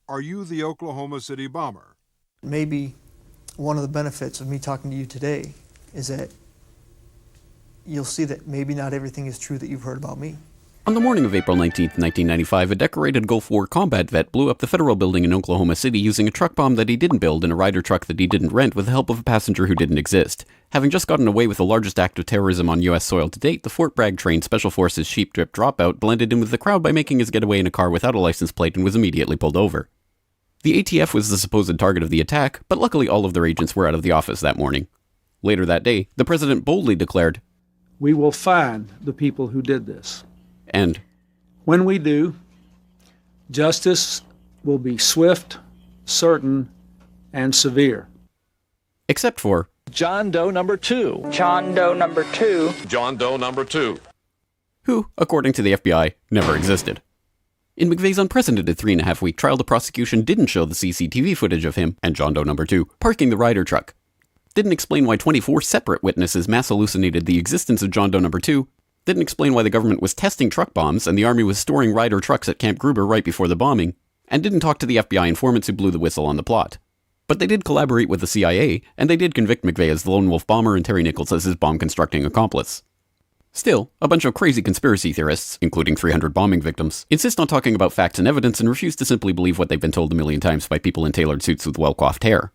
Are you the Oklahoma City bomber? Maybe one of the benefits of me talking to you today is that you'll see that maybe not everything is true that you've heard about me. On the morning of April 19, 1995, a decorated Gulf War combat vet blew up the federal building in Oklahoma City using a truck bomb that he didn't build in a Ryder truck that he didn't rent with the help of a passenger who didn't exist. Having just gotten away with the largest act of terrorism on U.S. soil to date, the Fort Bragg-trained Special Forces Sheep Drip Dropout blended in with the crowd by making his getaway in a car without a license plate and was immediately pulled over. The ATF was the supposed target of the attack, but luckily all of their agents were out of the office that morning. Later that day, the president boldly declared, "We will find the people who did this. And when we do, justice will be swift, certain, and severe." Except for John Doe number 2. John Doe number 2. John Doe number 2. Who, according to the FBI, never existed. In McVey's unprecedented 3.5-week trial, the prosecution didn't show the CCTV footage of him and John Doe number 2 parking the Ryder truck. Didn't explain why 24 separate witnesses mass hallucinated the existence of John Doe number 2. Didn't explain why the government was testing truck bombs and the Army was storing Ryder trucks at Camp Gruber right before the bombing, and didn't talk to the FBI informants who blew the whistle on the plot. But they did collaborate with the CIA, and they did convict McVey as the lone wolf bomber and Terry Nichols as his bomb-constructing accomplice. Still, a bunch of crazy conspiracy theorists, including 300 bombing victims, insist on talking about facts and evidence and refuse to simply believe what they've been told a million times by people in tailored suits with well-coiffed hair.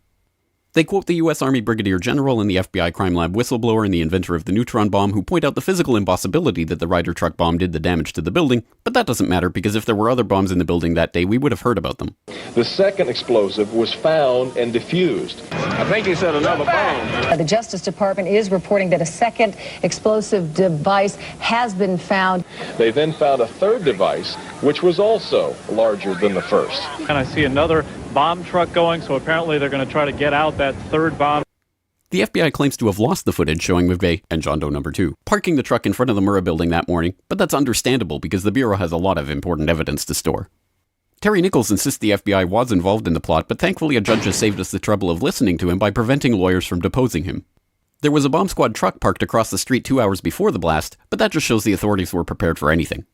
They quote the U.S. Army Brigadier General and the FBI crime lab whistleblower and the inventor of the neutron bomb who point out the physical impossibility that the Ryder truck bomb did the damage to the building, but that doesn't matter because if there were other bombs in the building that day, we would have heard about them. The second explosive was found and defused. I think he said another bomb. The Justice Department is reporting that a second explosive device has been found. They then found a third device, which was also larger than the first. And I see another bomb truck going, so apparently they're going to try to get out that third bomb. The FBI claims to have lost the footage showing McVey and John Doe number 2 parking the truck in front of the Murrah building that morning, but that's understandable because the Bureau has a lot of important evidence to store. Terry Nichols insists the FBI was involved in the plot, but thankfully a judge has saved us the trouble of listening to him by preventing lawyers from deposing him. There was a bomb squad truck parked across the street 2 hours before the blast, but that just shows the authorities were prepared for anything.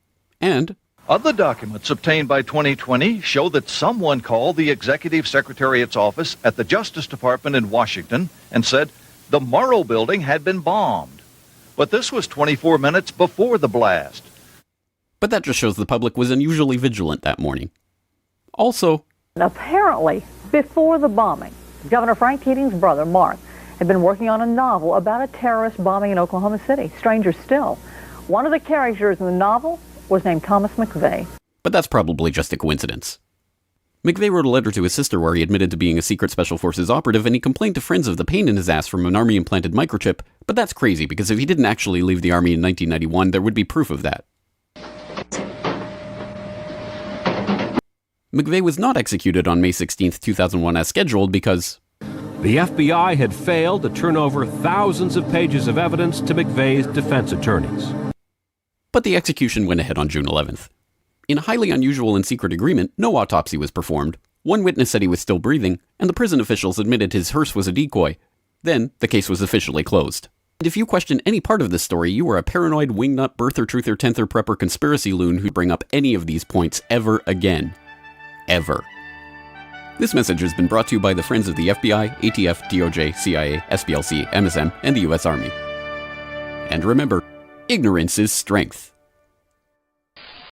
And Other documents obtained by 2020 show that someone called the Executive Secretariat's office at the Justice Department in Washington and said the Murrah building had been bombed. But this was 24 minutes before the blast. But that just shows the public was unusually vigilant that morning. Also, apparently, before the bombing, Governor Frank Keating's brother, Mark, had been working on a novel about a terrorist bombing in Oklahoma City. Stranger still, one of the characters in the novel was named Thomas McVey. But that's probably just a coincidence. McVey wrote a letter to his sister where he admitted to being a secret Special Forces operative, and he complained to friends of the pain in his ass from an Army-implanted microchip, but that's crazy because if he didn't actually leave the Army in 1991, there would be proof of that. McVey was not executed on May 16, 2001 as scheduled because the FBI had failed to turn over thousands of pages of evidence to McVey's defense attorneys. But the execution went ahead on June 11th. In a highly unusual and secret agreement, no autopsy was performed. One witness said he was still breathing, and the prison officials admitted his hearse was a decoy. Then, the case was officially closed. And if you question any part of this story, you are a paranoid wingnut birther, truther, tenther, prepper conspiracy loon who'd bring up any of these points ever again. Ever. This message has been brought to you by the friends of the FBI, ATF, DOJ, CIA, SPLC, MSM, and the U.S. Army. And remember, ignorance is strength.